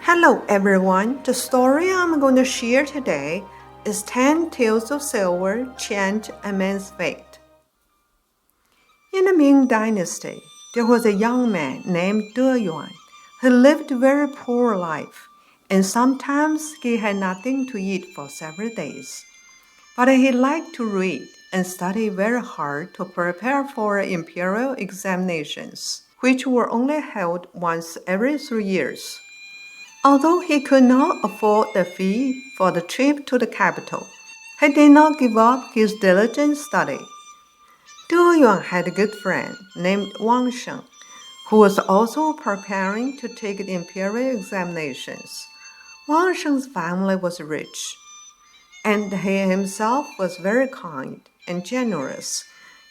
Hello everyone, the story I'm going to share today is 10 Tales of Silver Change a Man's Fate. In the Ming Dynasty, there was a young man named Yuan who lived a very poor life, and sometimes he had nothing to eat for several days. But he liked to read and study very hard to prepare for Imperial Examinations, which were only held once every 3 years. Although he could not afford the fee for the trip to the capital, he did not give up his diligent study. Yuan had a good friend named Wang Sheng, who was also preparing to take the imperial examinations. Wang Sheng's family was rich, and he himself was very kind and generous.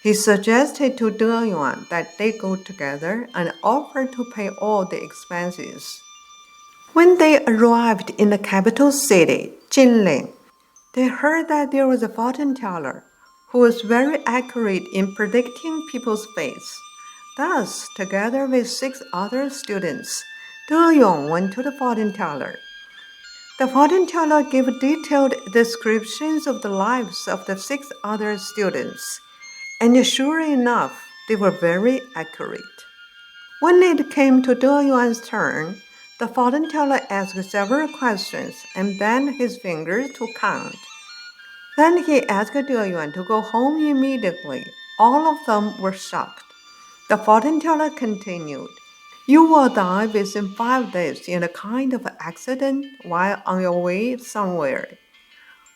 He suggested to Yuan that they go together and offered to pay all the expenses. When they arrived in the capital city, Jinling, they heard that there was a fortune teller who was very accurate in predicting people's fates. Thus, together with 6 other students, Yuan went to the fortune teller. The fortune teller gave detailed descriptions of the lives of the 6 other students, and sure enough, they were very accurate. When it came to Yuan's turn, the fortune teller asked several questions and bent his fingers to count. Then he asked Yuan to go home immediately. All of them were shocked. The fortune teller continued, "You will die within 5 days in a kind of accident while on your way somewhere."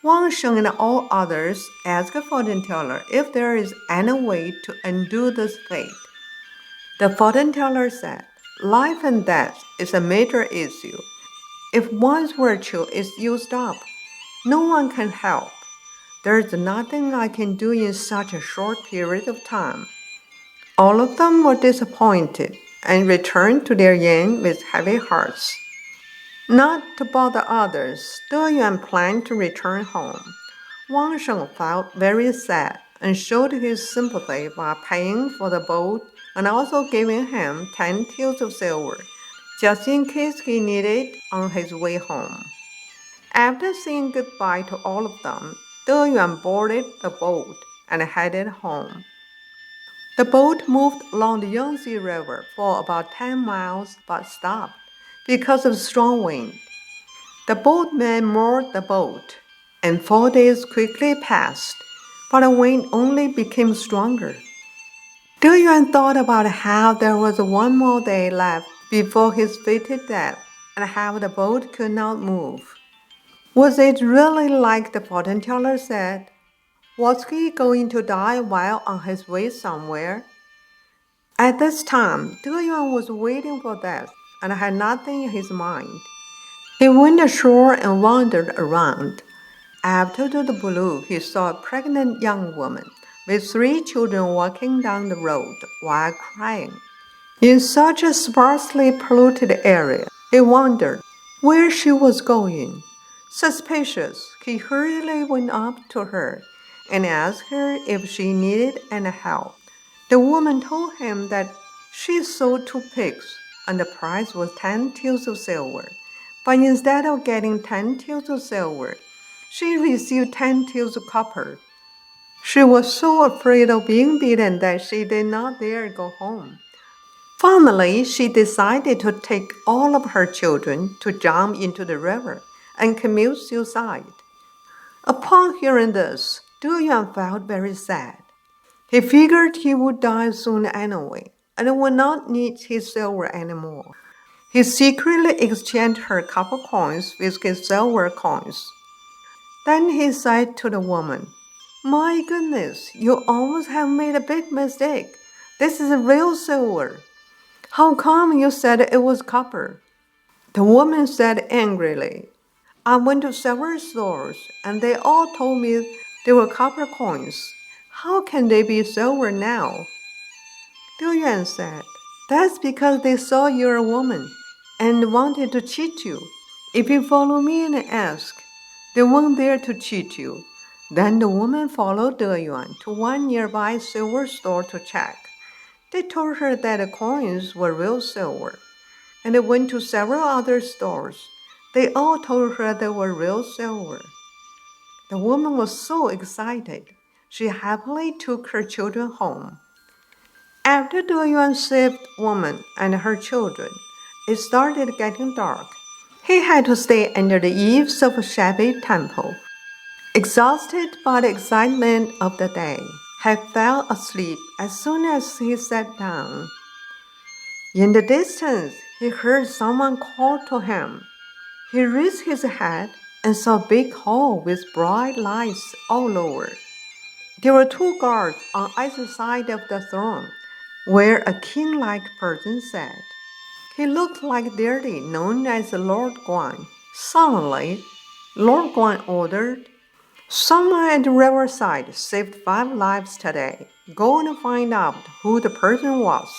Wang Sheng and all others asked the fortune teller if there is any way to undo this fate. The fortune teller said, "Life and death is a major issue. If one's virtue is used up, no one can help. There is nothing I can do in such a short period of time." All of them were disappointed and returned to their inn with heavy hearts. Not to bother others, Yuan planned to return home. Wang Sheng felt very sad and showed his sympathy by paying for the boat and also giving him 10 taels of silver, just in case he needed it on his way home. After saying goodbye to all of them, Yuan boarded the boat and headed home. The boat moved along the Yangtze River for about 10 miles but stopped because of strong wind. The boatman moored the boat, and 4 days quickly passed, but the wind only became stronger. Yuan thought about how there was 1 more day left before his fated death and how the boat could not move. Was it really like the fortune teller said? Was he going to die while on his way somewhere? At this time, Yuan was waiting for death and had nothing in his mind. He went ashore and wandered around. Out of the blue, he saw a pregnant young woman with 3 children walking down the road while crying. In such a sparsely polluted area, he wondered where she was going. Suspicious, he hurriedly went up to her and asked her if she needed any help. The woman told him that she sold 2 pigs and the price was 10 taels of silver. But instead of getting 10 taels of silver, she received 10 taels of copper. She was so afraid of being beaten that she did not dare go home. Finally, she decided to take all of her children to jump into the river and commit suicide. Upon hearing this, Yuan felt very sad. He figured he would die soon anyway and would not need his silver anymore. He secretly exchanged her copper coins with his silver coins. Then he said to the woman, "My goodness, you almost have made a big mistake. This is real silver. How come you said it was copper?" The woman said angrily, "I went to several stores and they all told me they were copper coins. How can they be silver now?" Yuan said, "That's because they saw you're a woman and wanted to cheat you. If you follow me and ask, they won't dare to cheat you." Then the woman followed Yuan to one nearby silver store to check. They told her that the coins were real silver. and went to several other stores. They all told her they were real silver. The woman was so excited, she happily took her children home. After De Yuan saved the woman and her children, it started getting dark. He had to stay under the eaves of a shabby temple. Exhausted by the excitement of the day, he fell asleep as soon as he sat down. In the distance, he heard someone call to him. He raised his head and saw a big hall with bright lights all over. There were 2 guards on either side of the throne, where a king-like person sat. He looked like the deity known as Lord Guan. Suddenly, Lord Guan ordered, "Someone at the riverside saved 5 lives today. Go and find out who the person was,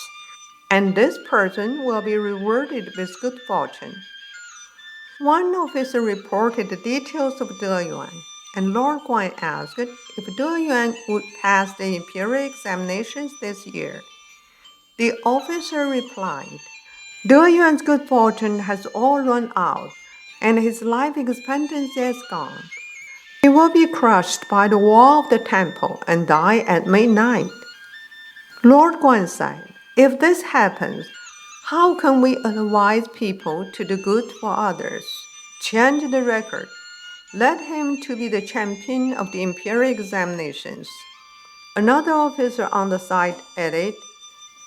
and this person will be rewarded with good fortune." One officer reported the details of De Yuan, and Lord Guan asked if De Yuan would pass the Imperial Examinations this year. The officer replied, "De Yuan's good fortune has all run out, and his life expectancy is gone. He will be crushed by the wall of the temple and die at midnight." Lord Guan said, "If this happens, how can we advise people to do good for others? Change the record. Let him to be the champion of the Imperial Examinations." Another officer on the side added,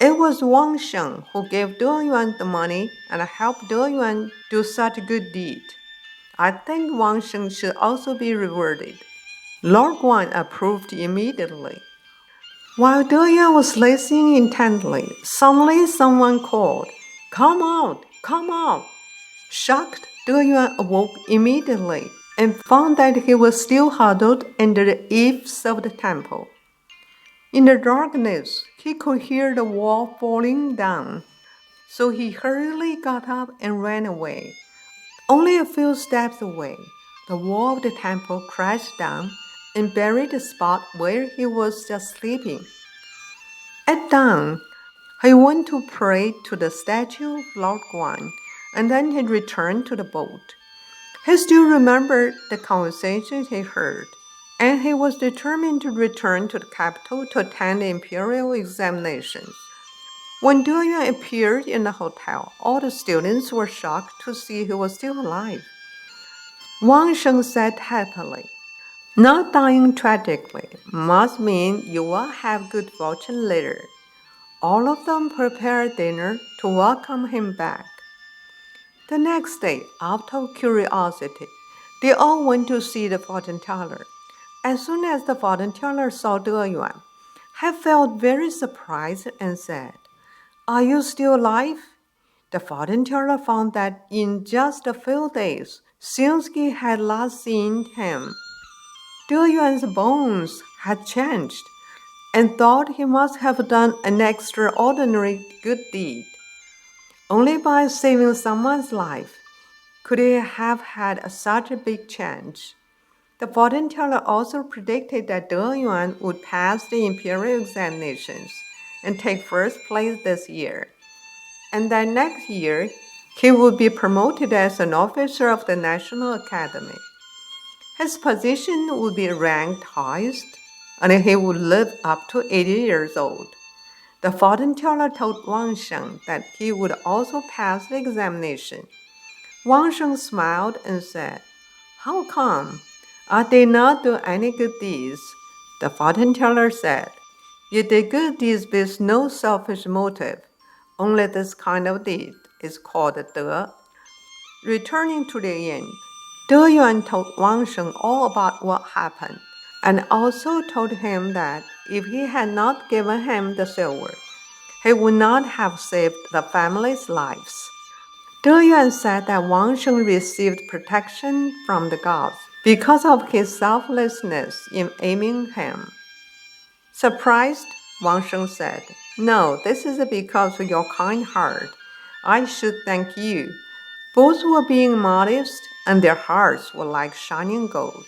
"It was Wang Sheng who gave De Yuan the money and helped De Yuan do such a good deed. I think Wang Sheng should also be rewarded." Lord Guan approved immediately. While De Yuan was listening intently, suddenly someone called, "Come out! Come out!" Shocked, De Yuan awoke immediately and found that he was still huddled under the eaves of the temple. In the darkness, he could hear the wall falling down, so he hurriedly got up and ran away. Only a few steps away, the wall of the temple crashed down and buried the spot where he was just sleeping. At dawn, he went to pray to the statue of Lord Guan, and then he returned to the boat. He still remembered the conversation he heard, and he was determined to return to the capital to attend the Imperial Examinations. When De Yuan appeared in the hotel, all the students were shocked to see he was still alive. Wang Sheng said happily, "Not dying tragically must mean you will have good fortune later." All of them prepared dinner to welcome him back. The next day, out of curiosity, they all went to see the fortune teller. As soon as the fortune teller saw De Yuan, he felt very surprised and said, "Are you still alive?" The fortune teller found that in just a few days, since he had last seen him, De Yuan's bones had changed, and thought he must have done an extraordinary good deed. Only by saving someone's life could he have had such a big change. The fortune teller also predicted that De Yuan would pass the Imperial Examinations and take first place this year, and that next year he would be promoted as an officer of the National Academy. His position would be ranked highest, and he would live up to 80 years old. The fortune teller told Wang Sheng that he would also pass the examination. Wang Sheng smiled and said, "How come? I did not do any good deeds." The fortune teller said, "You did good deeds with no selfish motive. Only this kind of deed is called De." Returning to the inn, De Yuan told Wang Sheng all about what happened, and also told him that if he had not given him the silver, he would not have saved the family's lives. De Yuan said that Wang Sheng received protection from the gods because of his selflessness in aiming him. Surprised, Wang Sheng said, "No, this is because of your kind heart. I should thank you." Both were being modest, and their hearts were like shining gold,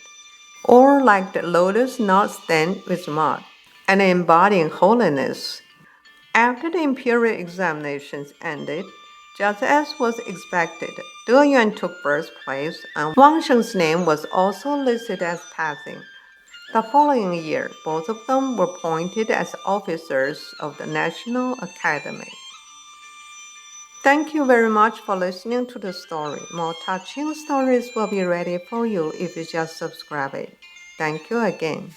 or like the lotus not stained with mud, and embodying holiness. After the Imperial Examinations ended, Just as was expected, De Yuan took first place, and Wang Sheng's name was also listed as passing. The following year, both of them were appointed as officers of the National Academy. Thank you very much for listening to the story. More touching stories will be ready for you if you just subscribe it. Thank you again.